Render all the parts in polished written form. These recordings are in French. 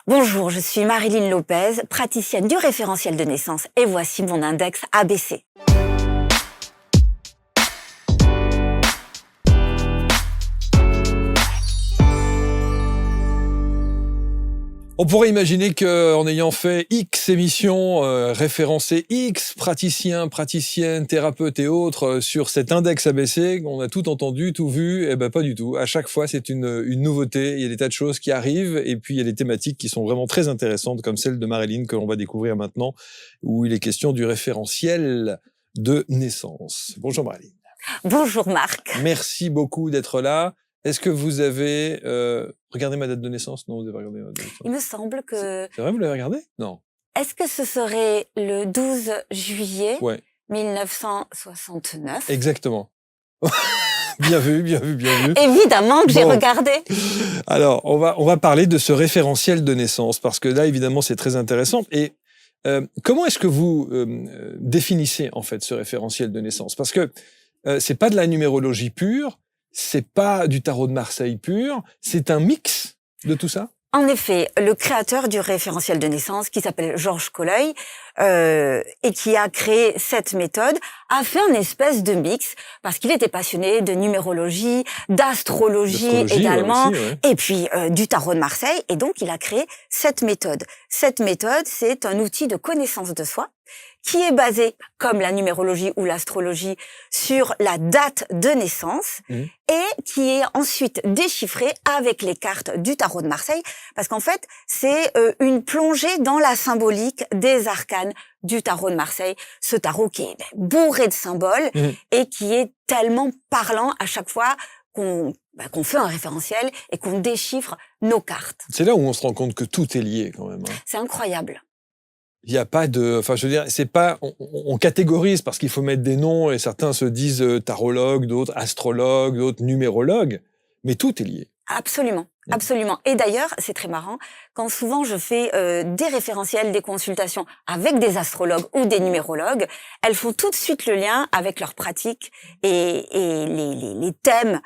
Bonjour, je suis Marilyn Lopez, praticienne du référentiel de naissance et voici mon index ABC. On pourrait imaginer qu'en ayant fait X émissions, référencé X praticiens, praticiennes, thérapeutes et autres sur cet index ABC, on a tout entendu, tout vu, eh ben pas du tout. À chaque fois, c'est une nouveauté, il y a des tas de choses qui arrivent et puis il y a des thématiques qui sont vraiment très intéressantes comme celle de Marilyn que l'on va découvrir maintenant, où il est question du référentiel de naissance. Bonjour Marilyn. Bonjour Marc. Merci beaucoup d'être là. Est-ce que vous avez regardé ma date de naissance? Non, vous avez regardé ma date de naissance. Il me semble que... C'est vrai, vous l'avez regardé? Non. Est-ce que ce serait le 12 juillet Ouais. 1969? Exactement. Bien vu, bien vu, bien vu. Évidemment que j'ai regardé. Alors, on va parler de ce référentiel de naissance, parce que là, évidemment, c'est très intéressant. Et comment est-ce que vous définissez, en fait, ce référentiel de naissance? Parce que c'est pas de la numérologie pure, c'est pas du tarot de Marseille pur, c'est un mix de tout ça? En effet, le créateur du référentiel de naissance, qui s'appelle Georges Colleuil, et qui a créé cette méthode, a fait un espèce de mix, parce qu'il était passionné de numérologie, d'astrologie également, aussi, ouais. et puis du tarot de Marseille, et donc il a créé cette méthode. Cette méthode, c'est un outil de connaissance de soi, qui est basé, comme la numérologie ou l'astrologie, sur la date de naissance, et qui est ensuite déchiffré avec les cartes du tarot de Marseille, parce qu'en fait, c'est une plongée dans la symbolique des arcanes du tarot de Marseille, ce tarot qui est bourré de symboles et qui est tellement parlant à chaque fois qu'on fait un référentiel et qu'on déchiffre nos cartes. C'est là où on se rend compte que tout est lié quand même. C'est incroyable. Il n'y a pas de... Enfin, je veux dire, c'est pas... On catégorise parce qu'il faut mettre des noms et certains se disent tarologues, d'autres astrologues, d'autres numérologues, mais tout est lié. Absolument, absolument. Et d'ailleurs, c'est très marrant, quand souvent je fais des référentiels, des consultations avec des astrologues ou des numérologues, elles font tout de suite le lien avec leur pratique et les thèmes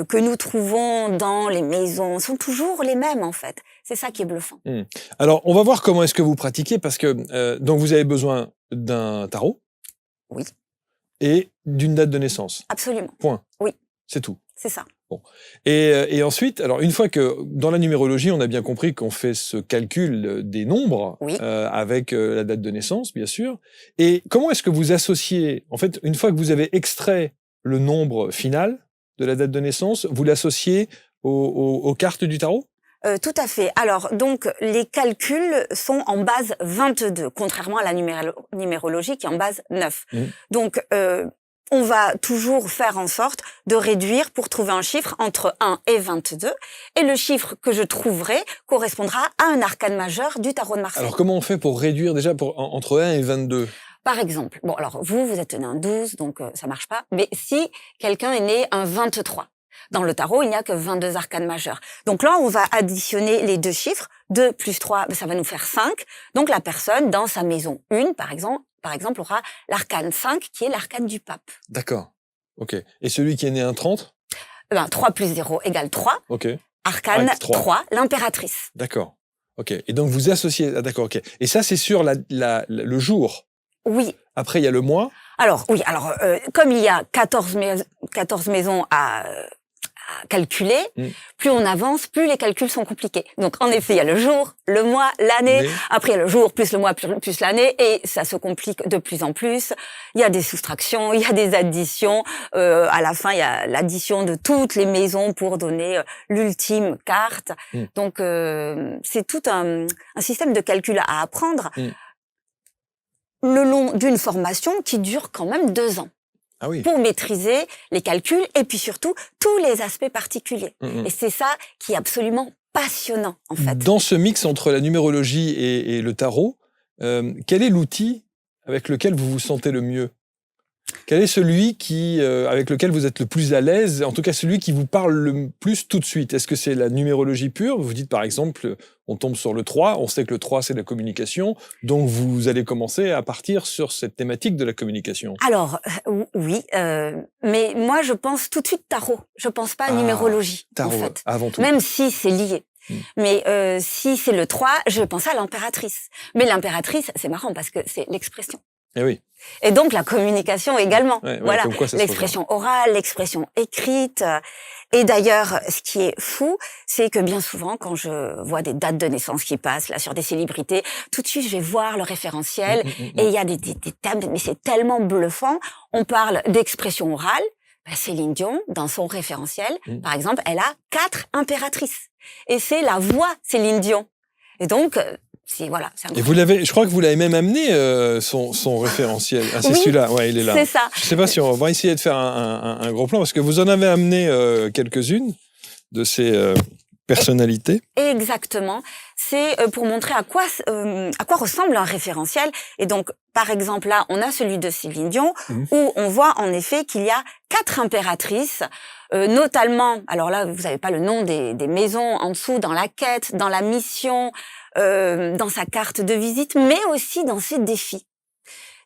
que nous trouvons dans les maisons sont toujours les mêmes en fait. C'est ça qui est bluffant. Alors, on va voir comment est-ce que vous pratiquez parce que donc vous avez besoin d'un tarot. Oui. Et d'une date de naissance. Absolument. Point. Oui. C'est tout. C'est ça. Bon. Et ensuite, alors une fois que dans la numérologie, on a bien compris qu'on fait ce calcul des nombres avec la date de naissance, bien sûr. Et comment est-ce que vous associez, en fait, une fois que vous avez extrait le nombre final de la date de naissance, vous l'associez aux cartes du tarot? Tout à fait. Alors, donc, les calculs sont en base 22, contrairement à la numérologie qui est en base 9. Donc, on va toujours faire en sorte de réduire pour trouver un chiffre entre 1 et 22. Et le chiffre que je trouverai correspondra à un arcane majeur du tarot de Marseille. Alors, comment on fait pour réduire déjà entre 1 et 22? Par exemple, bon, alors vous êtes né un 12, donc ça marche pas. Mais si quelqu'un est né un 23, dans le tarot, il n'y a que 22 arcanes majeurs. Donc là, on va additionner les deux chiffres. 2 plus 3, ça va nous faire 5. Donc la personne, dans sa maison 1, par exemple, aura l'arcane 5, qui est l'arcane du pape. D'accord. OK. Et celui qui est né un 30? 3 plus 0 égale 3. OK. Arcane 3, l'impératrice. D'accord. OK. Et donc vous associez... Ah, d'accord, OK. Et ça, c'est sur le jour? Oui. Après, il y a le mois? Alors, oui. Alors, comme il y a 14 maisons à calculer, plus on avance, plus les calculs sont compliqués. Donc, en effet, il y a le jour, le mois, l'année. Après, il y a le jour, plus le mois, plus l'année. Et ça se complique de plus en plus. Il y a des soustractions, il y a des additions. À la fin, il y a l'addition de toutes les maisons pour donner l'ultime carte. Donc, c'est tout un système de calcul à apprendre le long d'une formation qui dure quand même 2 ans. Ah oui. Pour maîtriser les calculs et puis surtout tous les aspects particuliers. Et c'est ça qui est absolument passionnant, en fait. Dans ce mix entre la numérologie et le tarot, quel est l'outil avec lequel vous vous sentez le mieux? Quel est celui avec lequel vous êtes le plus à l'aise, en tout cas celui qui vous parle le plus tout de suite? Est-ce que c'est la numérologie pure? Vous dites par exemple, on tombe sur le 3, on sait que le 3 c'est la communication, donc vous allez commencer à partir sur cette thématique de la communication. Alors, oui, mais moi je pense tout de suite tarot, je pense pas à numérologie, tarot, en fait. avant tout. Même si c'est lié. Mais si c'est le 3, je vais penser à l'impératrice. Mais l'impératrice, c'est marrant parce que c'est l'expression. Eh oui. Et donc la communication également. Ouais, voilà, comme quoi ça se l'expression orale, l'expression écrite. Et d'ailleurs, ce qui est fou, c'est que bien souvent, quand je vois des dates de naissance qui passent là sur des célébrités, tout de suite je vais voir le référentiel et il y a des thèmes, mais c'est tellement bluffant. On parle d'expression orale. Céline Dion, dans son référentiel, par exemple, elle a 4 impératrices. Et c'est la voix Céline Dion. Et donc, voilà. Et je crois que vous l'avez même amené, son référentiel. Ah, c'est oui, celui-là, ouais, il est là. C'est ça. Je sais pas si on va essayer de faire un gros plan, parce que vous en avez amené quelques-unes de ces personnalités. Exactement. C'est pour montrer à quoi ressemble un référentiel. Et donc, par exemple, là, on a celui de Céline Dion, où on voit en effet qu'il y a 4 impératrices, notamment, alors là, vous n'avez pas le nom des maisons en dessous, dans la quête, dans la mission, dans sa carte de visite, mais aussi dans ses défis.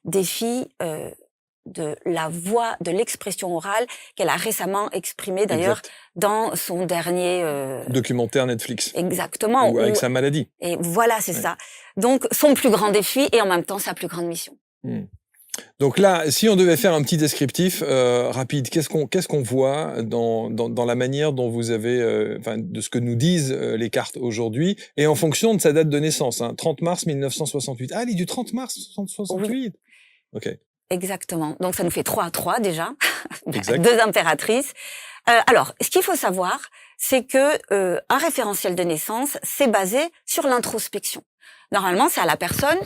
Défis de la voix, de l'expression orale qu'elle a récemment exprimée d'ailleurs dans son dernier documentaire Netflix. Exactement. Ou avec sa maladie. Et voilà, c'est ça. Donc son plus grand défi et en même temps sa plus grande mission. Donc là, si on devait faire un petit descriptif rapide, qu'est-ce qu'on voit dans la manière dont vous avez, de ce que nous disent les cartes aujourd'hui, et en fonction de sa date de naissance, 30 mars 1968. Ah, elle est du 30 mars 1968. Oui. Ok. Exactement. Donc ça nous fait 3 à 3 déjà, 2 impératrices. Alors, ce qu'il faut savoir, c'est que un référentiel de naissance, c'est basé sur l'introspection. Normalement, c'est la personne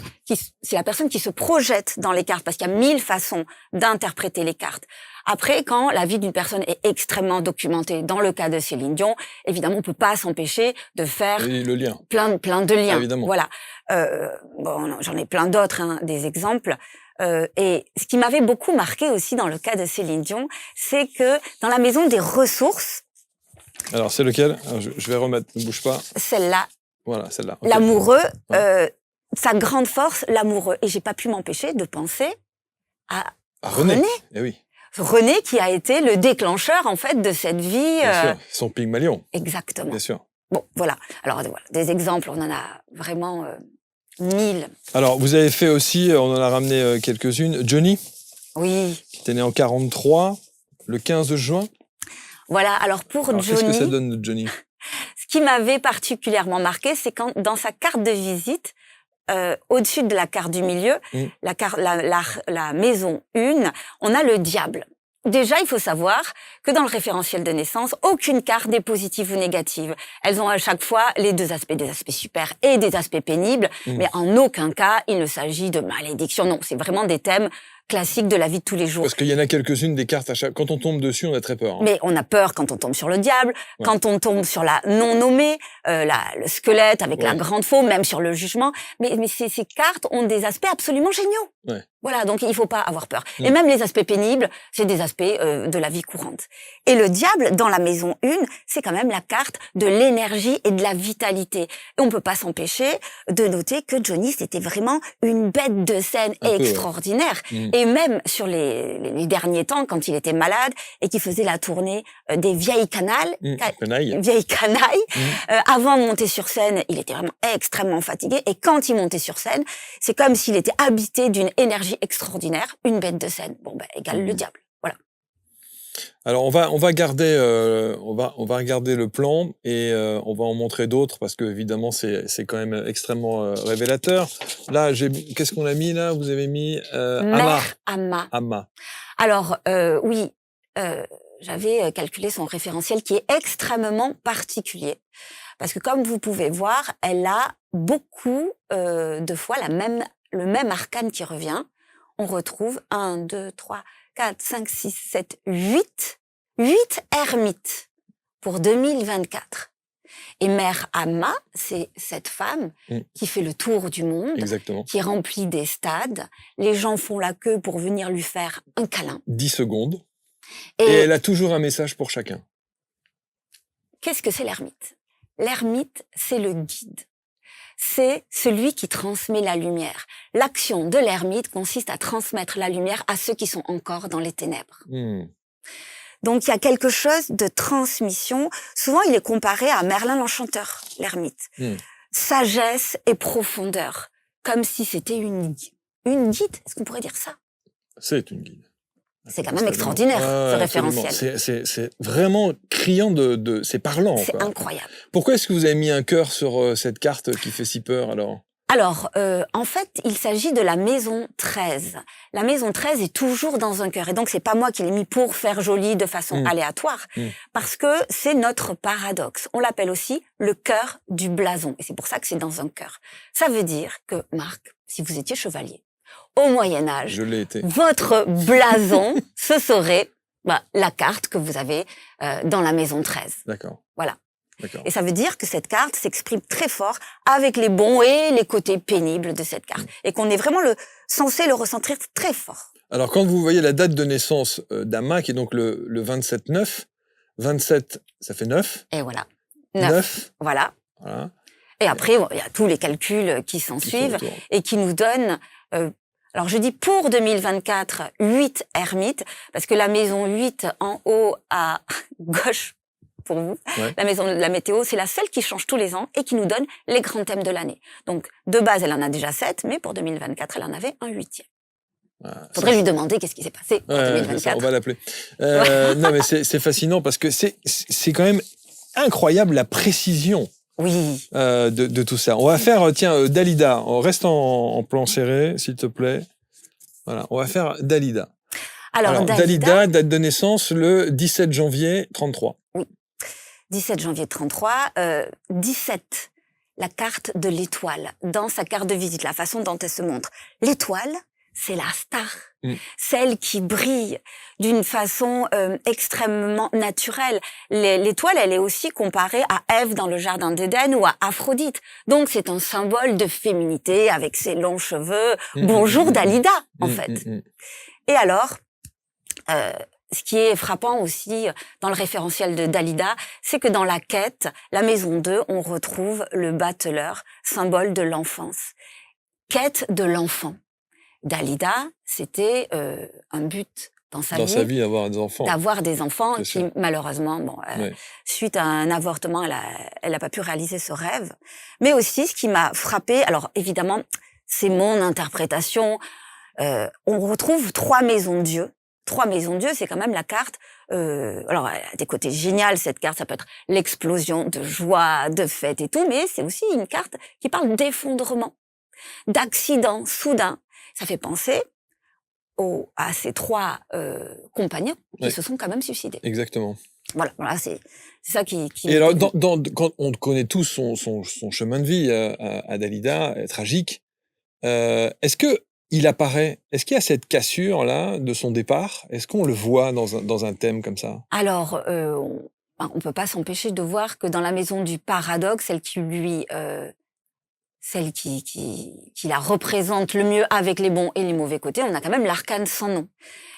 qui se projette dans les cartes, parce qu'il y a 1000 façons d'interpréter les cartes. Après, quand la vie d'une personne est extrêmement documentée, dans le cas de Céline Dion, évidemment, on peut pas s'empêcher de faire le lien. plein de liens. Évidemment. Voilà. J'en ai plein d'autres, des exemples. Et ce qui m'avait beaucoup marqué aussi dans le cas de Céline Dion, c'est que dans la maison des ressources. Alors, c'est lequel? Alors, je vais remettre, ne bouge pas. Celle-là. Voilà, celle-là. Okay. L'amoureux, sa grande force, l'amoureux. Et j'ai pas pu m'empêcher de penser à René. Eh oui. René qui a été le déclencheur, en fait, de cette vie. Bien sûr, son Pygmalion. Exactement. Bien sûr. Bon, voilà. Alors, voilà, des exemples, on en a vraiment 1000. Alors, vous avez fait aussi, on en a ramené quelques-unes, Johnny. Oui. Qui était né en 43, le 15 juin. Voilà, alors Johnny... Qu'est-ce que ça donne, Johnny? Ce qui m'avait particulièrement marqué, c'est quand, dans sa carte de visite, au-dessus de la carte du milieu, la maison 1, on a le diable. Déjà, il faut savoir que dans le référentiel de naissance, aucune carte n'est positive ou négative. Elles ont à chaque fois les des aspects super et des aspects pénibles, mais en aucun cas, il ne s'agit de malédiction. Non, c'est vraiment des thèmes classiques de la vie de tous les jours. Parce qu'il y en a quelques-unes des cartes, quand on tombe dessus, on a très peur. Mais on a peur quand on tombe sur le diable, quand on tombe sur la non-nommée, le squelette avec la grande faux, même sur le jugement. Mais ces cartes ont des aspects absolument géniaux. Ouais. Voilà, donc il faut pas avoir peur. Et même les aspects pénibles, c'est des aspects de la vie courante. Et le diable, dans la maison 1, c'est quand même la carte de l'énergie et de la vitalité. Et on peut pas s'empêcher de noter que Johnny, c'était vraiment une bête de scène extraordinaire. Et même sur les derniers temps, quand il était malade et qu'il faisait la tournée des vieilles canailles, avant de monter sur scène, il était vraiment extrêmement fatigué. Et quand il montait sur scène, c'est comme s'il était habité d'une énergie extraordinaire, une bête de scène. Bon, égale le diable. Voilà. Alors, on va garder, on va regarder le plan et on va en montrer d'autres parce que évidemment c'est quand même extrêmement révélateur. Là, qu'est-ce qu'on a mis là? Vous avez mis Mère Amma. Alors oui, j'avais calculé son référentiel qui est extrêmement particulier parce que comme vous pouvez voir, elle a beaucoup de fois le même arcane qui revient. On retrouve 1, 2, 3, 4, 5, 6, 7, 8 ermites pour 2024. Et Mère Amma, c'est cette femme qui fait le tour du monde, qui remplit des stades. Les gens font la queue pour venir lui faire un câlin. 10 secondes. Et elle a toujours un message pour chacun. Qu'est-ce que c'est l'ermite? L'ermite, c'est le guide. C'est celui qui transmet la lumière. L'action de l'ermite consiste à transmettre la lumière à ceux qui sont encore dans les ténèbres. Donc il y a quelque chose de transmission. Souvent, il est comparé à Merlin l'Enchanteur, l'ermite. Sagesse et profondeur, comme si c'était une guide. Une guide, est-ce qu'on pourrait dire ça? C'est une guide. C'est quand même extraordinaire, ce référentiel. C'est vraiment criant c'est parlant. C'est incroyable. Pourquoi est-ce que vous avez mis un cœur sur cette carte qui fait si peur, alors? Alors, en fait, il s'agit de la maison 13. La maison 13 est toujours dans un cœur. Et donc, c'est pas moi qui l'ai mis pour faire joli de façon aléatoire, parce que c'est notre paradoxe. On l'appelle aussi le cœur du blason. Et c'est pour ça que c'est dans un cœur. Ça veut dire que, Marc, si vous étiez chevalier, au Moyen-Âge, je l'ai été. Votre blason, ce serait la carte que vous avez dans la maison 13. D'accord. Voilà. D'accord. Et ça veut dire que cette carte s'exprime très fort avec les bons et les côtés pénibles de cette carte. Et qu'on est vraiment censé le ressentir très fort. Alors, quand vous voyez la date de naissance d'Ama, qui est donc le 27-9, 27, ça fait 9. Et voilà. 9. Voilà. Et après, il y a tous les calculs qui s'en suivent et qui nous donnent... alors, je dis pour 2024, 8 ermites, parce que la maison 8 en haut à gauche, pour vous, la maison de la météo, c'est la seule qui change tous les ans et qui nous donne les grands thèmes de l'année. Donc, de base, elle en a déjà 7, mais pour 2024, elle en avait un 8e. Faudrait lui demander qu'est-ce qui s'est passé en 2024. Ça, on va l'appeler. Non, mais c'est fascinant parce que c'est quand même incroyable la précision. Oui. De tout ça. On va faire, Dalida. On reste en plan serré, s'il te plaît. Voilà, on va faire Dalida. Alors Dalida, date de naissance le 17 janvier 33. Oui. 17 janvier 33, 17, la carte de l'étoile, dans sa carte de visite, la façon dont elle se montre. L'étoile, c'est la star, celle qui brille d'une façon extrêmement naturelle. L'étoile, elle est aussi comparée à Ève dans le jardin d'Éden ou à Aphrodite. Donc c'est un symbole de féminité avec ses longs cheveux. Bonjour Dalida, en fait. Et alors, ce qui est frappant aussi dans le référentiel de Dalida, c'est que dans la quête, la maison 2, on retrouve le battleur, symbole de l'enfance. Quête de l'enfant. Dalida, c'était un but dans sa vie, d'avoir des enfants. D'avoir des enfants qui, malheureusement, suite à un avortement, elle a pas pu réaliser ce rêve. Mais aussi, ce qui m'a frappée, alors évidemment, c'est mon interprétation, on retrouve 3 maisons Dieu. 3 maisons Dieu, c'est quand même la carte. Alors, elle a des côtés géniaux, cette carte. Ça peut être l'explosion de joie, de fête et tout, mais c'est aussi une carte qui parle d'effondrement, d'accident soudain. Ça fait penser à ces 3 compagnons qui se sont quand même suicidés. Exactement. Voilà, c'est ça qui... Et alors, quand on connaît tous son chemin de vie à Dalida, tragique, est-ce que il apparaît, est-ce qu'il y a cette cassure-là de son départ? Est-ce qu'on le voit dans un thème comme ça? Alors, on peut pas s'empêcher de voir que dans la maison du paradoxe, celle qui la représente le mieux avec les bons et les mauvais côtés, on a quand même l'arcane sans nom.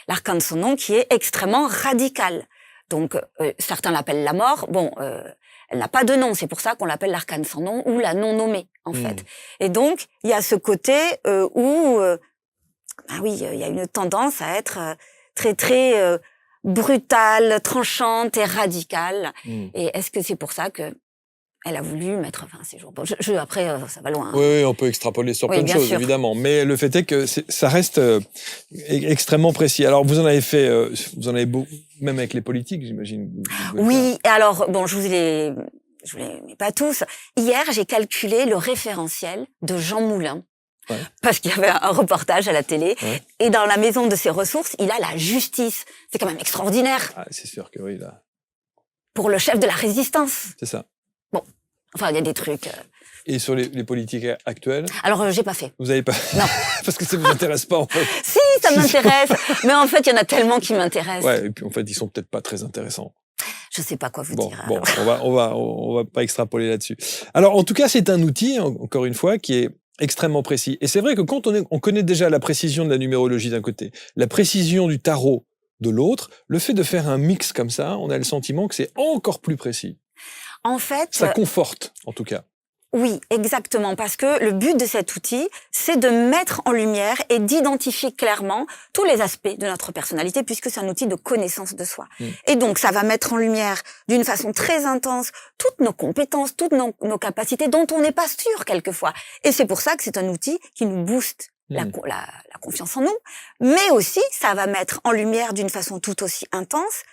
L'arcane sans nom qui est extrêmement radical. Donc, certains l'appellent la mort. Bon, elle n'a pas de nom, c'est pour ça qu'on l'appelle l'arcane sans nom ou la non nommée, en fait. Et donc, il y a ce côté où, il y a une tendance à être très, très brutale, tranchante et radicale. Et est-ce que c'est pour ça que elle a voulu mettre fin à ces jours? Bon, après, ça va loin. Oui, on peut extrapoler sur plein de choses, évidemment. Mais le fait est que ça reste extrêmement précis. Alors, vous en avez fait, vous en avez beaucoup, même avec les politiques, j'imagine. Oui, alors, bon, je vous les mets pas tous. Hier, j'ai calculé le référentiel de Jean Moulin. Parce qu'il y avait un reportage à la télé. Et dans la maison de ses ressources, il a la justice. C'est quand même extraordinaire. Ah, c'est sûr que oui, là. Pour le chef de la résistance. C'est ça. Bon. Enfin, il y a des trucs. Et sur les politiques actuelles? Alors, j'ai pas fait. Vous avez pas? Non. Parce que ça vous intéresse pas, en fait. Si, ça m'intéresse. Mais en fait, il y en a tellement qui m'intéressent. Ouais, et puis en fait, ils sont peut-être pas très intéressants. Je sais pas quoi vous dire. Bon, on va pas extrapoler là-dessus. Alors, en tout cas, c'est un outil, encore une fois, qui est extrêmement précis. Et c'est vrai que quand on connaît déjà la précision de la numérologie d'un côté, la précision du tarot de l'autre, le fait de faire un mix comme ça, on a le sentiment que c'est encore plus précis. En fait... Ça conforte, en tout cas. Oui, exactement, parce que le but de cet outil, c'est de mettre en lumière et d'identifier clairement tous les aspects de notre personnalité, puisque c'est un outil de connaissance de soi. Et donc, ça va mettre en lumière d'une façon très intense toutes nos compétences, toutes nos capacités dont on n'est pas sûr quelquefois. Et c'est pour ça que c'est un outil qui nous booste la confiance en nous, mais aussi, ça va mettre en lumière d'une façon tout aussi intense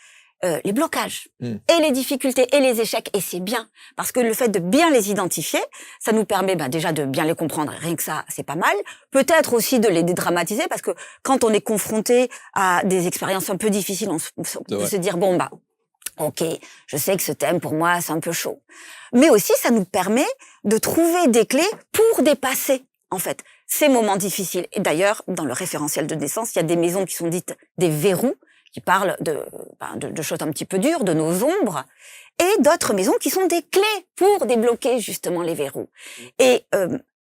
les blocages et les difficultés et les échecs, et c'est bien parce que le fait de bien les identifier, ça nous permet déjà de bien les comprendre, rien que ça c'est pas mal, peut-être aussi de les dédramatiser parce que quand on est confronté à des expériences un peu difficiles, on peut se dire bon ok, je sais que ce thème pour moi c'est un peu chaud, mais aussi ça nous permet de trouver des clés pour dépasser en fait ces moments difficiles. Et d'ailleurs dans le référentiel de naissance, il y a des maisons qui sont dites des verrous, qui parlent de choses un petit peu dures, de nos ombres, et d'autres maisons qui sont des clés pour débloquer justement les verrous. Et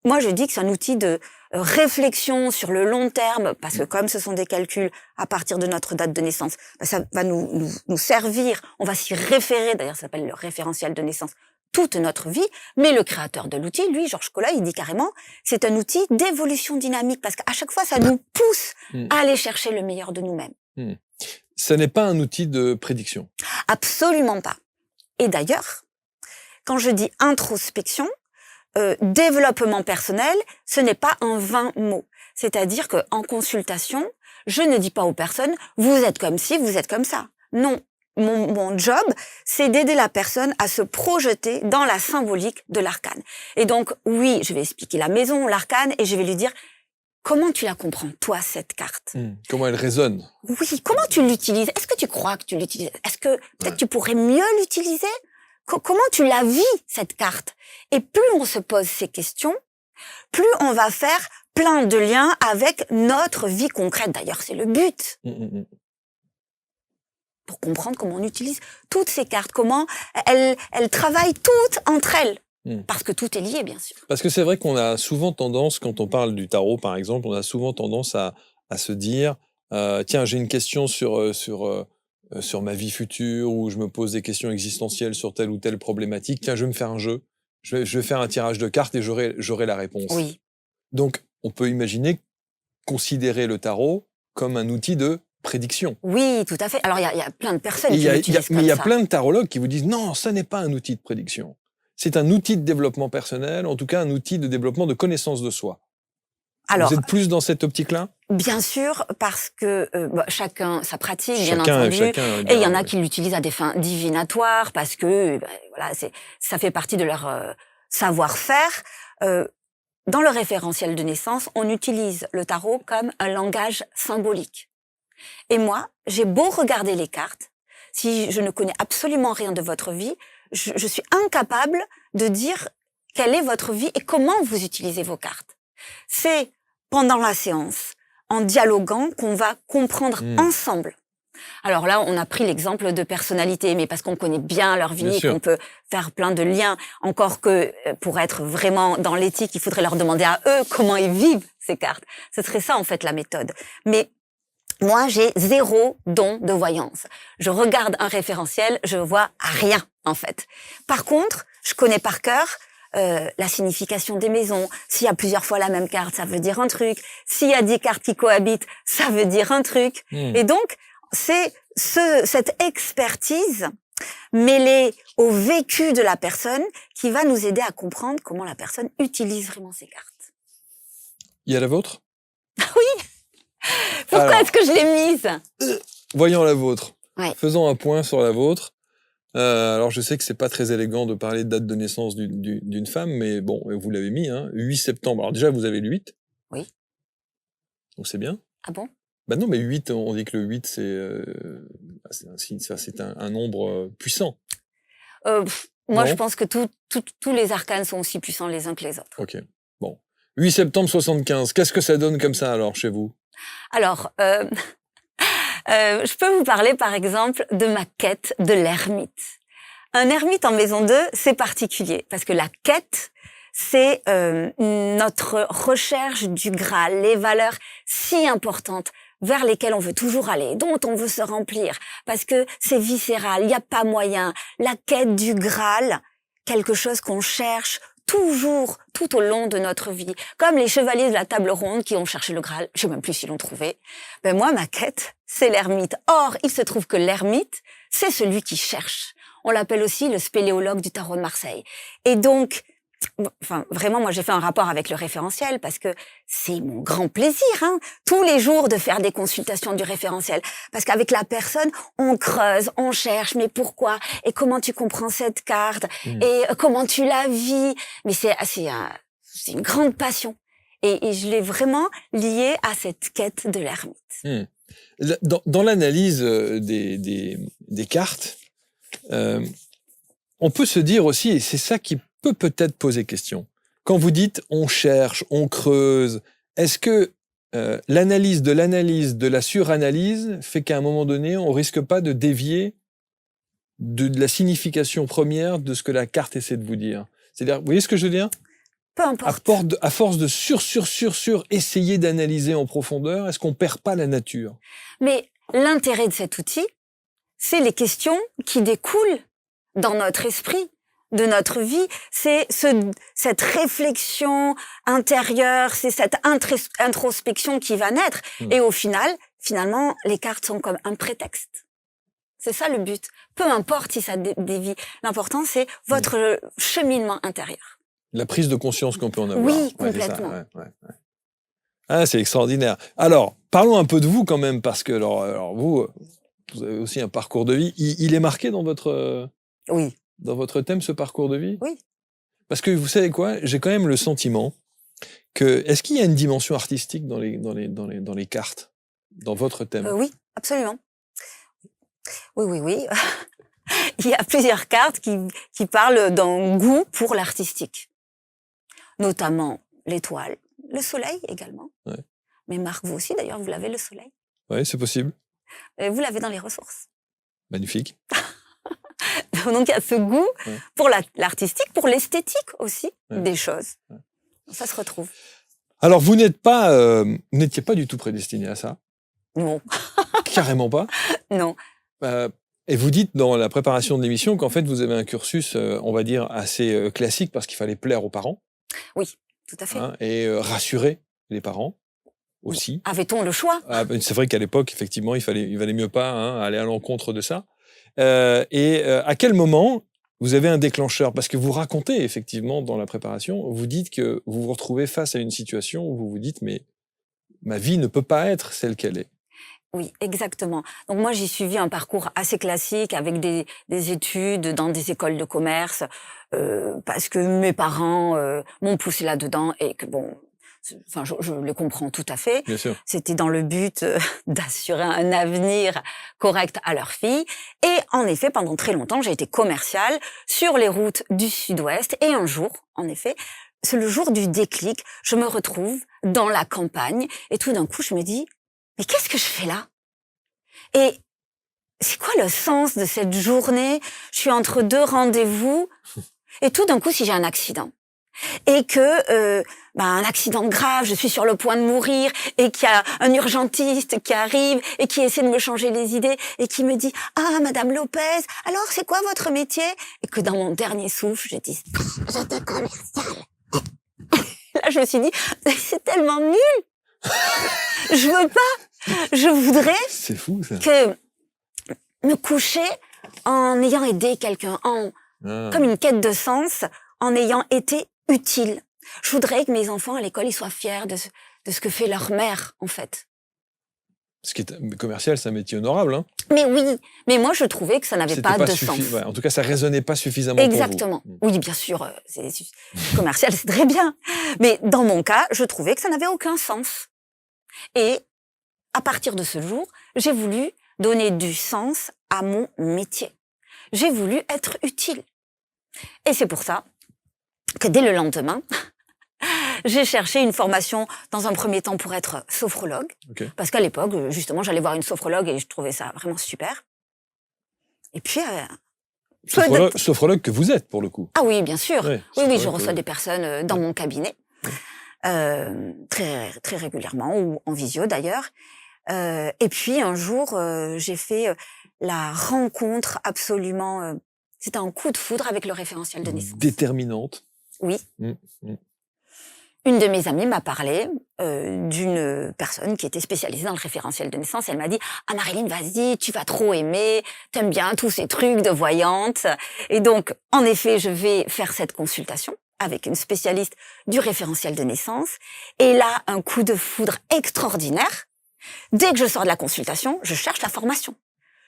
moi, je dis que c'est un outil de réflexion sur le long terme, parce que comme ce sont des calculs à partir de notre date de naissance, ça va nous servir, on va s'y référer, d'ailleurs ça s'appelle le référentiel de naissance, toute notre vie, mais le créateur de l'outil, lui, Georges Collat, il dit carrément, c'est un outil d'évolution dynamique, parce qu'à chaque fois, ça nous pousse à aller chercher le meilleur de nous-mêmes. Ça n'est pas un outil de prédiction. Absolument pas. Et d'ailleurs, quand je dis introspection, développement personnel, ce n'est pas un vain mot. C'est-à-dire qu'en consultation, je ne dis pas aux personnes « vous êtes comme ci, vous êtes comme ça ». Non, mon job, c'est d'aider la personne à se projeter dans la symbolique de l'arcane. Et donc, oui, je vais expliquer la maison, l'arcane, et je vais lui dire comment tu la comprends, toi, cette carte? Comment elle résonne? Oui, comment tu l'utilises? Est-ce que tu crois que tu l'utilises? Est-ce que peut-être tu pourrais mieux l'utiliser? Comment tu la vis, cette carte? Et plus on se pose ces questions, plus on va faire plein de liens avec notre vie concrète. D'ailleurs, c'est le but. Pour comprendre comment on utilise toutes ces cartes, comment elles travaillent toutes entre elles. Parce que tout est lié, bien sûr. Parce que c'est vrai qu'on a souvent tendance, quand on parle du tarot, par exemple, on a souvent tendance à se dire tiens, j'ai une question sur ma vie future, ou je me pose des questions existentielles sur telle ou telle problématique. Tiens, je vais me faire un jeu. Je vais faire un tirage de cartes et j'aurai la réponse. Oui. Donc, on peut imaginer considérer le tarot comme un outil de prédiction. Oui, tout à fait. Alors, il y a plein de personnes qui l'utilisent comme ça. Mais il y a plein de tarologues qui vous disent non, ça n'est pas un outil de prédiction. C'est un outil de développement personnel, en tout cas un outil de développement de connaissance de soi. Alors, vous êtes plus dans cette optique-là? Bien sûr, parce que chacun sa pratique, bien entendu. Et il y en a qui l'utilisent à des fins divinatoires, parce que voilà, ça fait partie de leur savoir-faire. Dans le référentiel de naissance, on utilise le tarot comme un langage symbolique. Et moi, j'ai beau regarder les cartes, si je ne connais absolument rien de votre vie, je suis incapable de dire quelle est votre vie et comment vous utilisez vos cartes. C'est pendant la séance, en dialoguant, qu'on va comprendre ensemble. Alors là, on a pris l'exemple de personnalités, mais parce qu'on connaît bien leur vie et qu'on peut faire plein de liens. Encore que pour être vraiment dans l'éthique, il faudrait leur demander à eux comment ils vivent ces cartes. Ce serait ça, en fait, la méthode. Mais moi, j'ai 0 don de voyance. Je regarde un référentiel, je vois rien, en fait. Par contre, je connais par cœur la signification des maisons. S'il y a plusieurs fois la même carte, ça veut dire un truc. S'il y a 10 cartes qui cohabitent, ça veut dire un truc. Et donc, c'est cette expertise mêlée au vécu de la personne qui va nous aider à comprendre comment la personne utilise vraiment ses cartes. Il y a la vôtre? Oui. Pourquoi est-ce que je l'ai mise? Voyons la vôtre. Ouais. Faisons un point sur la vôtre. Alors, je sais que c'est pas très élégant de parler de date de naissance d'une femme, mais bon, vous l'avez mis, hein, 8 septembre. Alors déjà, vous avez le 8. Oui. Donc c'est bien. Ah bon? Ben non, mais 8, on dit que le 8, c'est un nombre puissant. Moi, je pense que tous les arcanes sont aussi puissants les uns que les autres. Ok. Bon. 8 septembre 75. Qu'est-ce que ça donne comme ça, alors, chez vous? Alors, je peux vous parler, par exemple, de ma quête de l'ermite. Un ermite en maison 2, c'est particulier, parce que la quête, c'est notre recherche du Graal, les valeurs si importantes vers lesquelles on veut toujours aller, dont on veut se remplir, parce que c'est viscéral, il n'y a pas moyen. La quête du Graal, quelque chose qu'on cherche toujours, tout au long de notre vie. Comme les chevaliers de la table ronde qui ont cherché le Graal, je sais même plus s'ils l'ont trouvé. Ben moi, ma quête, c'est l'ermite. Or, il se trouve que l'ermite, c'est celui qui cherche. On l'appelle aussi le spéléologue du tarot de Marseille. Et donc, enfin, vraiment, moi, j'ai fait un rapport avec le référentiel parce que c'est mon grand plaisir, hein, tous les jours de faire des consultations du référentiel. Parce qu'avec la personne, on creuse, on cherche, mais pourquoi? Et comment tu comprends cette carte? Et comment tu la vis? Mais c'est une grande passion. Et je l'ai vraiment lié à cette quête de l'ermite. Dans l'analyse des cartes, on peut se dire aussi, et c'est ça qui peut peut-être poser question. Quand vous dites on cherche, on creuse, est-ce que l'analyse de la suranalyse fait qu'à un moment donné, on risque pas de dévier de la signification première de ce que la carte essaie de vous dire? C'est-à-dire, vous voyez ce que je veux dire? Peu importe. À force de sur essayer d'analyser en profondeur, est-ce qu'on perd pas la nature? Mais l'intérêt de cet outil, c'est les questions qui découlent dans notre esprit, de notre vie. C'est cette réflexion intérieure, c'est cette introspection qui va naître. Et au final, finalement, les cartes sont comme un prétexte. C'est ça le but. Peu importe si ça dévie. L'important, c'est votre cheminement intérieur. La prise de conscience qu'on peut en avoir. Oui, complètement. Ouais. Ah, c'est extraordinaire. Alors, parlons un peu de vous quand même, parce que alors vous avez aussi un parcours de vie. Il est marqué dans votre thème, ce parcours de vie? Oui. Parce que vous savez quoi? J'ai quand même le sentiment que, est-ce qu'il y a une dimension artistique dans les cartes, dans votre thème? Oui, absolument. Oui. Il y a plusieurs cartes qui parlent d'un goût pour l'artistique. Notamment l'étoile, le soleil également. Ouais. Mais Marc, vous aussi d'ailleurs, vous l'avez le soleil. Oui, c'est possible. Vous l'avez dans les ressources. Magnifique. Donc il y a ce goût pour l'artistique, pour l'esthétique aussi des choses. Ouais. Ça se retrouve. Alors vous n'étiez pas du tout prédestiné à ça? Non. Carrément pas? Non. Et vous dites dans la préparation de l'émission qu'en fait vous avez un cursus, on va dire, assez classique parce qu'il fallait plaire aux parents. Oui, tout à fait. Et rassurer les parents aussi. Avait-on le choix? C'est vrai qu'à l'époque, effectivement, il valait mieux pas aller à l'encontre de ça. À quel moment vous avez un déclencheur? Parce que vous racontez effectivement dans la préparation, vous dites que vous vous retrouvez face à une situation où vous vous dites mais ma vie ne peut pas être celle qu'elle est. Oui, exactement. Donc moi, j'ai suivi un parcours assez classique avec des études dans des écoles de commerce parce que mes parents m'ont poussé là-dedans et que bon, enfin, je le comprends tout à fait. Bien sûr. C'était dans le but d'assurer un avenir correct à leur fille. Et en effet, pendant très longtemps, j'ai été commerciale sur les routes du Sud-Ouest. Et un jour, en effet, c'est le jour du déclic, je me retrouve dans la campagne et tout d'un coup, je me dis mais qu'est-ce que je fais là? Et c'est quoi le sens de cette journée? Je suis entre deux rendez-vous et tout d'un coup, si j'ai un accident et que un accident grave, je suis sur le point de mourir et qu'il y a un urgentiste qui arrive et qui essaie de me changer les idées et qui me dit « Ah, Madame Lopez, alors c'est quoi votre métier ?» Et que dans mon dernier souffle, je dis « J'étais commerciale. » Là, je me suis dit « C'est tellement nul. Je veux pas. Je voudrais c'est fou, ça. Que me coucher en ayant aidé quelqu'un, comme une quête de sens, en ayant été utile. Je voudrais que mes enfants à l'école ils soient fiers de ce que fait leur mère, en fait. Ce qui est commercial, c'est un métier honorable, hein. Mais oui, mais moi je trouvais que ça n'avait pas de sens. Ouais, en tout cas, ça résonnait pas suffisamment Exactement. pour vous. Oui, bien sûr, commercial, c'est très bien. Mais dans mon cas, je trouvais que ça n'avait aucun sens. Et à partir de ce jour, j'ai voulu donner du sens à mon métier. J'ai voulu être utile. Et c'est pour ça que dès le lendemain, j'ai cherché une formation dans un premier temps pour être sophrologue. Okay. Parce qu'à l'époque, justement, j'allais voir une sophrologue et je trouvais ça vraiment super. Et puis... Sophrologue que vous êtes, pour le coup. Ah oui, bien sûr. Oui, je reçois des personnes dans mon cabinet. Très, très régulièrement, ou en visio d'ailleurs. Et puis un jour, j'ai fait la rencontre absolument... c'était un coup de foudre avec le référentiel de naissance. Déterminante. Oui. Mmh, mmh. Une de mes amies m'a parlé d'une personne qui était spécialisée dans le référentiel de naissance. Elle m'a dit « Ah Marilyn, vas-y, tu vas trop aimer, t'aimes bien tous ces trucs de voyante. » Et donc, en effet, je vais faire cette consultation avec une spécialiste du référentiel de naissance. Et là, un coup de foudre extraordinaire. Dès que je sors de la consultation, je cherche la formation.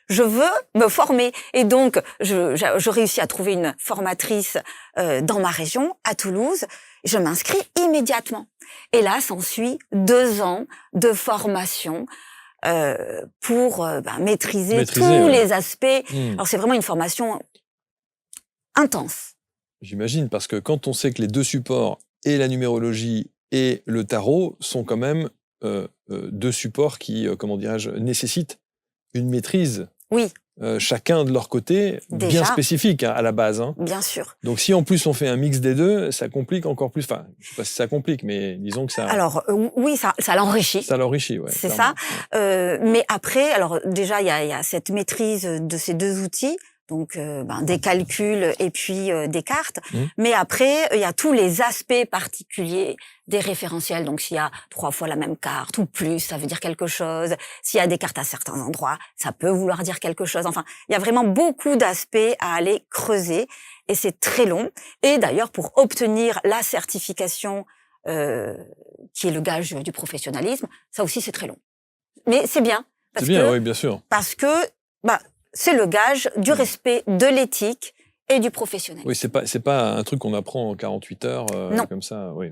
Je veux me former. Et donc, je réussis à trouver une formatrice dans ma région, à Toulouse. Je m'inscris immédiatement. Et là, s'ensuit 2 ans de formation pour maîtriser tous ouais. les aspects. Mmh. Alors, c'est vraiment une formation intense. J'imagine, parce que quand on sait que les 2 supports, et la numérologie et le tarot, sont quand même 2 supports qui, comment dirais-je, nécessitent une maîtrise. Oui. Chacun de leur côté, Déjà, bien spécifique à la base. Hein. Bien sûr. Donc si en plus on fait un mix des 2, ça complique encore plus. Enfin, je sais pas si ça complique, mais disons que ça... Alors, oui, ça l'enrichit. Ça l'enrichit, ouais. C'est clairement. ça. Ouais. Mais après, alors déjà, il y a cette maîtrise de ces 2 outils. Donc, des calculs et puis des cartes. Mais après, il y a tous les aspects particuliers des référentiels. Donc, s'il y a 3 fois la même carte ou plus, ça veut dire quelque chose. S'il y a des cartes à certains endroits, ça peut vouloir dire quelque chose. Enfin, il y a vraiment beaucoup d'aspects à aller creuser et c'est très long. Et d'ailleurs, pour obtenir la certification qui est le gage du professionnalisme, ça aussi, c'est très long. Mais c'est bien. C'est bien, oui, bien sûr. Parce que, c'est le gage du respect de l'éthique et du professionnel. Oui, c'est pas un truc qu'on apprend en 48 heures comme ça. Oui.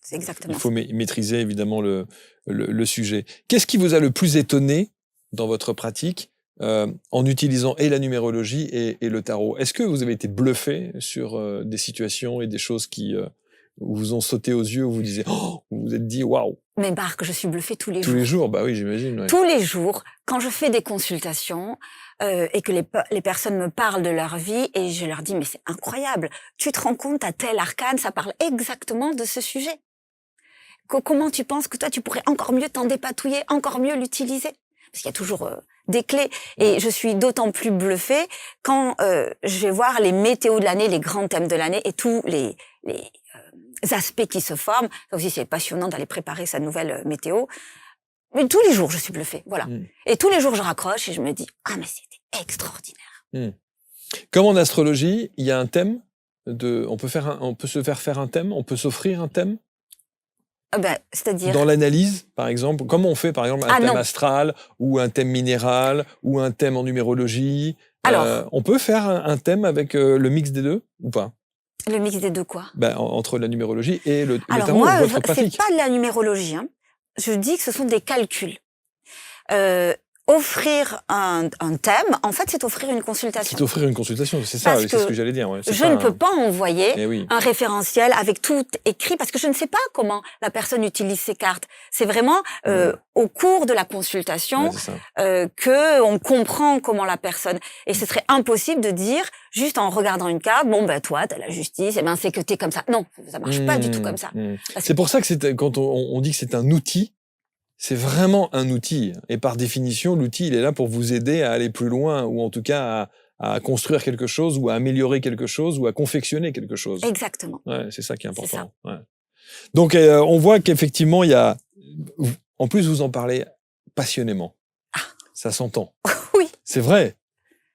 C'est exactement Il faut maîtriser évidemment le sujet. Qu'est-ce qui vous a le plus étonné dans votre pratique en utilisant et la numérologie et le tarot? Est-ce que vous avez été bluffé sur des situations et des choses qui vous ont sauté aux yeux, où vous disiez, oh, vous vous êtes dit waouh? Mais Marc, je suis bluffée tous les jours. Tous les jours, bah oui, j'imagine. Ouais. Tous les jours, quand je fais des consultations et que les personnes me parlent de leur vie et je leur dis mais c'est incroyable, tu te rends compte à tel arcane, ça parle exactement de ce sujet. Comment tu penses que toi tu pourrais encore mieux t'en dépatouiller, encore mieux l'utiliser? Parce qu'il y a toujours des clés. Et je suis d'autant plus bluffée quand je vais voir les météos de l'année, les grands thèmes de l'année et tous les aspects qui se forment. Ça aussi, c'est passionnant d'aller préparer sa nouvelle météo. Mais tous les jours, je suis bluffée. Voilà. Et tous les jours, je raccroche et je me dis « Ah, mais c'était extraordinaire !» Comme en astrologie, il y a un thème. On peut se faire un thème, on peut s'offrir un thème. C'est-à-dire dans l'analyse, par exemple, comment on fait, par exemple, un thème astral, ou un thème minéral, ou un thème en numérologie? Alors, on peut faire un thème avec le mix des 2, ou pas? Le mix des 2 quoi? Entre la numérologie et le tarot, Alors moi, votre pratique. c'est pas de la numérologie. Hein. Je dis que ce sont des calculs. Offrir un thème, en fait, c'est offrir une consultation. C'est offrir une consultation, c'est ça, c'est ce que j'allais dire. Ouais. Je ne peux pas envoyer un référentiel avec tout écrit parce que je ne sais pas comment la personne utilise ses cartes. C'est vraiment au cours de la consultation que on comprend comment la personne. Et ce serait impossible de dire juste en regardant une carte, toi, t'as la justice, c'est que t'es comme ça. Non, ça marche pas du tout comme ça. C'est pour ça que quand on dit que c'est un outil. C'est vraiment un outil. Et par définition, l'outil, il est là pour vous aider à aller plus loin, ou en tout cas à construire quelque chose, ou à améliorer quelque chose, ou à confectionner quelque chose. Exactement. Ouais, c'est ça qui est important. Ça. Ouais. Donc, on voit qu'effectivement, il y a... En plus, vous en parlez passionnément. Ça s'entend. Oui. C'est vrai.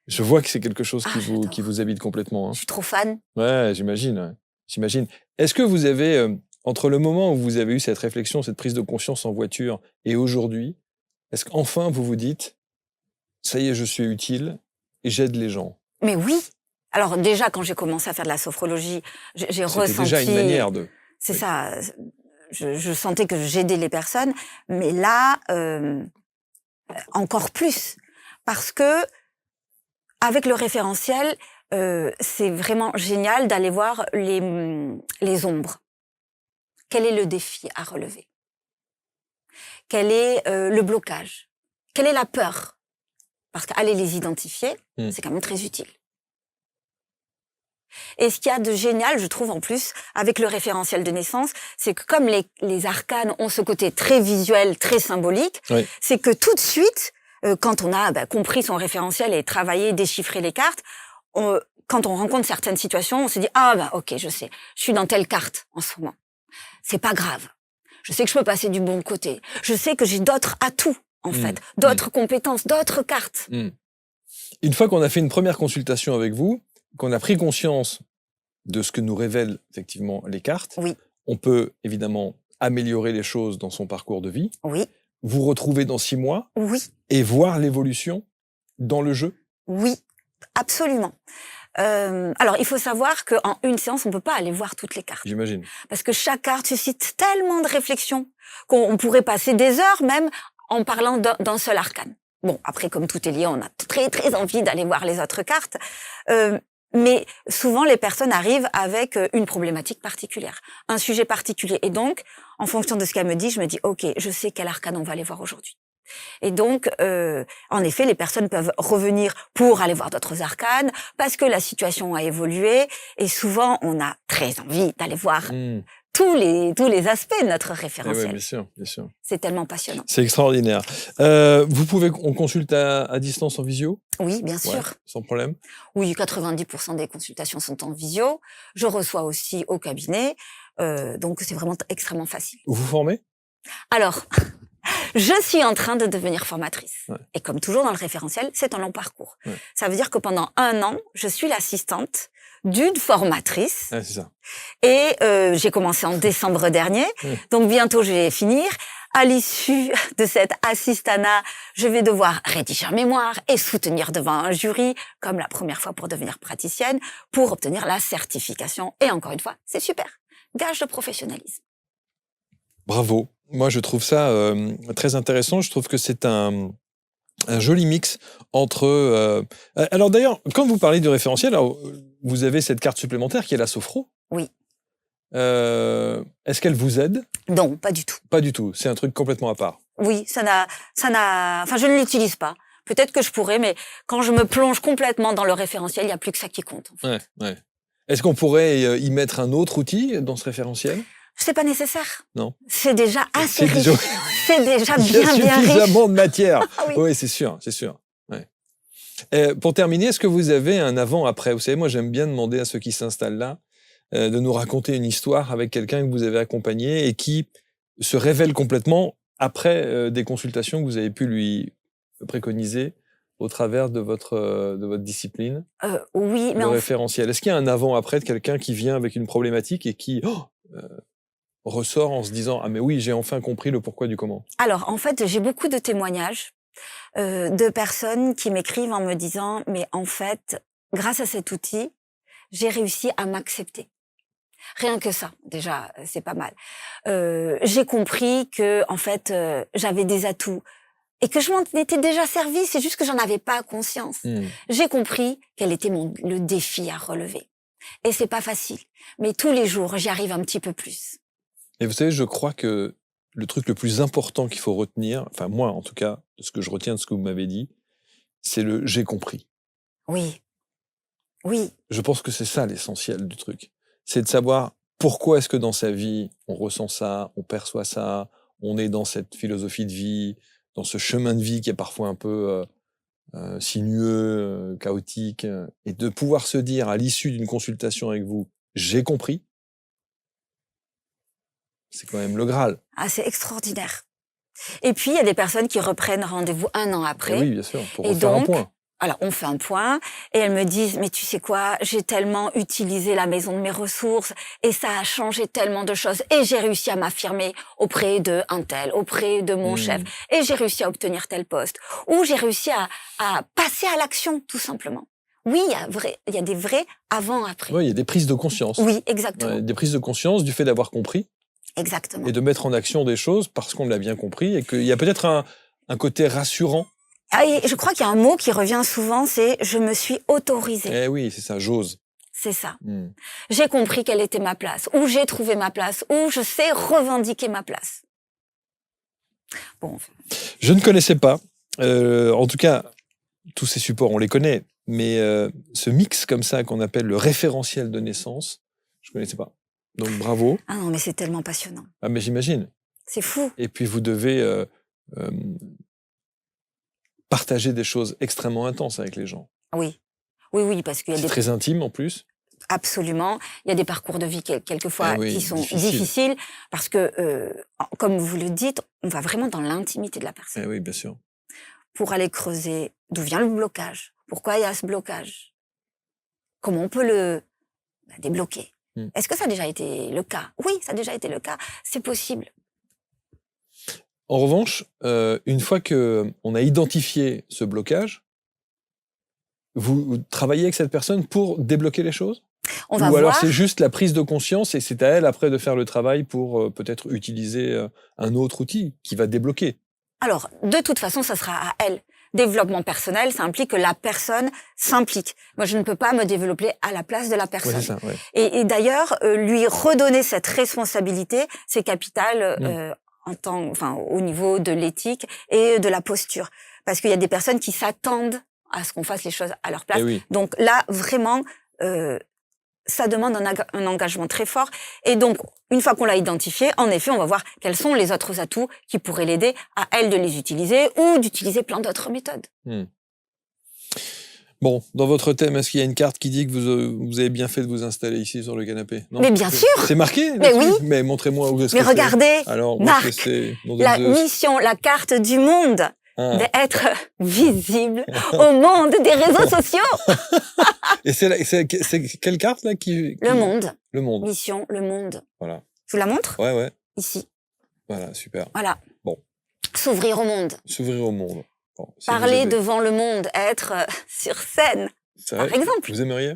Je vois que c'est quelque chose qui vous habite complètement. Hein. Je suis trop fan. Ouais, j'imagine. Est-ce que vous avez... entre le moment où vous avez eu cette réflexion, cette prise de conscience en voiture et aujourd'hui, est-ce qu'enfin vous vous dites « ça y est, je suis utile et j'aide les gens » ? Mais oui. Alors déjà, quand j'ai commencé à faire de la sophrologie, j'ai ressenti... C'était déjà une manière de... C'est ça. Je sentais que j'aidais les personnes, mais là, encore plus. Parce que avec le référentiel, c'est vraiment génial d'aller voir les ombres. Quel est le défi à relever? Quel est le blocage? Quelle est la peur? Parce qu'aller les identifier, c'est quand même très utile. Et ce qu'il y a de génial, je trouve en plus, avec le référentiel de naissance, c'est que comme les arcanes ont ce côté très visuel, très symbolique, c'est que tout de suite, quand on a compris son référentiel et travaillé, déchiffré les cartes, quand on rencontre certaines situations, on se dit ah bah ok, je sais, je suis dans telle carte en ce moment. C'est pas grave. Je sais que je peux passer du bon côté. Je sais que j'ai d'autres atouts en fait, d'autres compétences, d'autres cartes. Une fois qu'on a fait une première consultation avec vous, qu'on a pris conscience de ce que nous révèlent effectivement les cartes, Oui, on peut évidemment améliorer les choses dans son parcours de vie, oui, vous retrouver dans 6 mois oui, et voir l'évolution dans le jeu. oui, absolument. Alors, il faut savoir qu'en une séance, on peut pas aller voir toutes les cartes. J'imagine. Parce que chaque carte suscite tellement de réflexions qu'on pourrait passer des heures même en parlant d'un seul arcane. Bon, après, comme tout est lié, on a très, très envie d'aller voir les autres cartes. Mais souvent, les personnes arrivent avec une problématique particulière, un sujet particulier. Et donc, en fonction de ce qu'elle me dit, je me dis, OK, je sais quel arcane on va aller voir aujourd'hui. Et donc, en effet, les personnes peuvent revenir pour aller voir d'autres arcanes, parce que la situation a évolué, et souvent, on a très envie d'aller voir tous les aspects de notre référentiel. Oui, bien sûr, bien sûr. C'est tellement passionnant. C'est extraordinaire. On consulte à distance en visio? Oui, bien sûr. Sans problème. Oui, 90% des consultations sont en visio. Je reçois aussi au cabinet, donc c'est vraiment extrêmement facile. Vous formez? Alors, je suis en train de devenir formatrice. Ouais. Et comme toujours dans le référentiel, c'est un long parcours. Ouais. Ça veut dire que pendant 1 an, je suis l'assistante d'une formatrice. Ouais, c'est ça. Et j'ai commencé en décembre dernier. Ouais. Donc bientôt, je vais finir. À l'issue de cette assistanat, je vais devoir rédiger un mémoire et soutenir devant un jury, comme la première fois pour devenir praticienne, pour obtenir la certification. Et encore une fois, c'est super. Gage de professionnalisme. Bravo. Moi, je trouve ça très intéressant. Je trouve que c'est un joli mix entre... Alors d'ailleurs, quand vous parlez du référentiel, alors, vous avez cette carte supplémentaire qui est la Sophro. Oui. Est-ce qu'elle vous aide? Non, pas du tout. Pas du tout. C'est un truc complètement à part. Oui, enfin, je ne l'utilise pas. Peut-être que je pourrais, mais quand je me plonge complètement dans le référentiel, il n'y a plus que ça qui compte. En fait. Ouais. Est-ce qu'on pourrait y mettre un autre outil dans ce référentiel? C'est pas nécessaire. Non. C'est déjà assez riche. Déjà... C'est déjà bien riche. Il y a suffisamment de matière. Oui, c'est sûr. Ouais. Pour terminer, est-ce que vous avez un avant-après? Vous savez, moi, j'aime bien demander à ceux qui s'installent là de nous raconter une histoire avec quelqu'un que vous avez accompagné et qui se révèle complètement après des consultations que vous avez pu lui préconiser au travers de votre discipline. Oui, mais le référentiel. Est-ce qu'il y a un avant-après de quelqu'un qui vient avec une problématique et qui ressort en se disant « Ah mais oui, j'ai enfin compris le pourquoi du comment ». Alors, en fait, j'ai beaucoup de témoignages de personnes qui m'écrivent en me disant « Mais en fait, grâce à cet outil, j'ai réussi à m'accepter ». Rien que ça, déjà, c'est pas mal. J'ai compris que, en fait, j'avais des atouts et que je m'en étais déjà servi. C'est juste que j'en avais pas conscience. J'ai compris quel était le défi à relever. Et c'est pas facile. Mais tous les jours, j'y arrive un petit peu plus. Et vous savez, je crois que le truc le plus important qu'il faut retenir, enfin moi en tout cas, de ce que je retiens de ce que vous m'avez dit, c'est le « j'ai compris ». Oui. Oui. Je pense que c'est ça l'essentiel du truc. C'est de savoir pourquoi est-ce que dans sa vie, on ressent ça, on perçoit ça, on est dans cette philosophie de vie, dans ce chemin de vie qui est parfois un peu sinueux, chaotique, et de pouvoir se dire à l'issue d'une consultation avec vous, j'ai compris, c'est quand même le Graal. Ah, c'est extraordinaire. Et puis, il y a des personnes qui reprennent rendez-vous 1 an après. Et oui, bien sûr, pour refaire un point. Alors, on fait un point et elles me disent, mais tu sais quoi, j'ai tellement utilisé la maison de mes ressources et ça a changé tellement de choses et j'ai réussi à m'affirmer auprès de un tel, auprès de mon chef et j'ai réussi à obtenir tel poste ou j'ai réussi à passer à l'action, tout simplement. Oui, il y a des vrais avant-après. Oui, il y a des prises de conscience. Oui, exactement. Des prises de conscience du fait d'avoir compris. Exactement. Et de mettre en action des choses parce qu'on l'a bien compris et qu'il y a peut-être un côté rassurant. Ah, et je crois qu'il y a un mot qui revient souvent, c'est « je me suis autorisée ». Eh oui, c'est ça, j'ose. C'est ça. J'ai compris quelle était ma place, où j'ai trouvé ma place, où je sais revendiquer ma place. Bon. Je ne connaissais pas. En tout cas, tous ces supports, on les connaît. Mais ce mix comme ça qu'on appelle le référentiel de naissance, je ne connaissais pas. Donc bravo. Ah non, mais c'est tellement passionnant. Ah mais j'imagine. C'est fou. Et puis vous devez partager des choses extrêmement intenses avec les gens. Oui. Oui, oui, parce qu'il y a C'est des... très intime en plus. Absolument. Il y a des parcours de vie quelquefois Ah oui, qui sont difficile. difficiles parce que, comme vous le dites, on va vraiment dans l'intimité de la personne Eh oui, bien sûr. pour aller creuser d'où vient le blocage, pourquoi il y a ce blocage, comment on peut le débloquer. Mm. Est-ce que ça a déjà été le cas? Oui, ça a déjà été le cas. C'est possible. En revanche, une fois qu'on a identifié ce blocage, vous travaillez avec cette personne pour débloquer les choses? On va Ou alors voir. c'est juste la prise de conscience et c'est à elle après de faire le travail pour peut-être utiliser un autre outil qui va débloquer. Alors, de toute façon, ça sera à elle. Développement personnel, ça implique que la personne s'implique. Moi, je ne peux pas me développer à la place de la Ouais, personne. c'est ça, ouais. Et d'ailleurs, lui redonner cette responsabilité, c'est capital au niveau de l'éthique et de la posture. Parce qu'il y a des personnes qui s'attendent à ce qu'on fasse les choses à leur place. Eh oui. Donc là, vraiment, ça demande un engagement très fort. Et donc, une fois qu'on l'a identifié, en effet, on va voir quels sont les autres atouts qui pourraient l'aider à elle de les utiliser ou d'utiliser plein d'autres méthodes. Bon, dans votre thème, est-ce qu'il y a une carte qui dit que vous avez bien fait de vous installer ici sur le canapé? Non? Mais bien sûr. C'est marqué? Mais oui. Mais montrez-moi où est-ce Mais que c'est. regardez, Alors, où Marc, est-ce que c'est? Nom de la Zeus. mission, la carte du monde, Ah. d'être visible au monde des réseaux sociaux. Et c'est quelle carte là Le monde. Le monde. Mission, le monde. Voilà. Je vous la montre? Ouais, ouais. Ici. Voilà, super. Voilà. Bon. S'ouvrir au monde. S'ouvrir au monde. Bon, si Parler devant le monde, être sur scène, c'est vrai, par exemple. Vous aimeriez?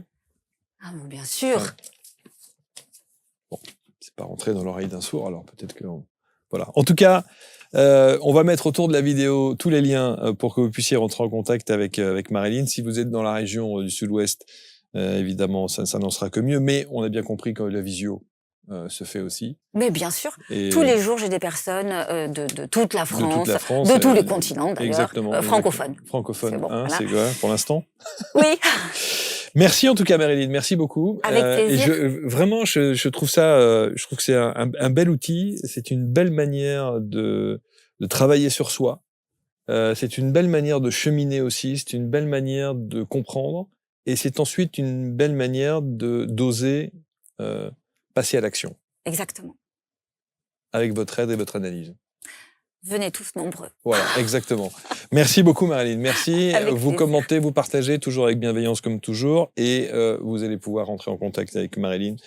Ah bon, bien sûr. Ouais. Bon, c'est pas rentré dans l'oreille d'un sourd, alors peut-être que... Voilà. En tout cas, on va mettre autour de la vidéo tous les liens pour que vous puissiez rentrer en contact avec Marilyn. Si vous êtes dans la région du Sud-Ouest, évidemment, ça n'en sera que mieux. Mais on a bien compris que la visio se fait aussi. Mais bien sûr. Et tous les jours, j'ai des personnes de toute la France, de tous les continents d'ailleurs, exactement, francophones. Francophones, C'est bon, hein, voilà. c'est quoi pour l'instant? Oui. Merci en tout cas Marilyn, merci beaucoup. Avec plaisir. Et vraiment, je trouve ça, je trouve que c'est un bel outil. C'est une belle manière de travailler sur soi. C'est une belle manière de cheminer aussi. C'est une belle manière de comprendre. Et c'est ensuite une belle manière d'oser passer à l'action. Exactement. Avec votre aide et votre analyse. Venez tous nombreux. Voilà, exactement. Merci beaucoup Marilyn, merci. Avec Vous plaisir. commentez, vous partagez, toujours avec bienveillance comme toujours. Et vous allez pouvoir rentrer en contact avec Marilyn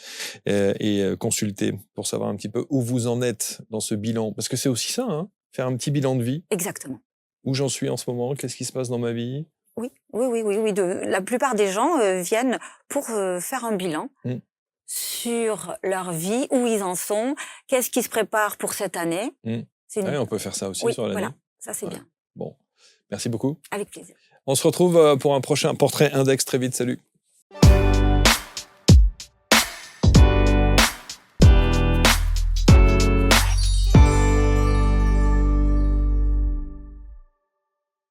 et consulter pour savoir un petit peu où vous en êtes dans ce bilan. Parce que c'est aussi ça, hein, faire un petit bilan de vie. Exactement. Où j'en suis en ce moment, qu'est-ce qui se passe dans ma vie. Oui. La plupart des gens viennent pour faire un bilan sur leur vie, où ils en sont, qu'est-ce qui se prépare pour cette année. Ouais, on peut faire ça aussi sur l'année. Voilà, ça c'est bien. Bon, merci beaucoup. Avec plaisir. On se retrouve pour un prochain portrait index très vite. Salut.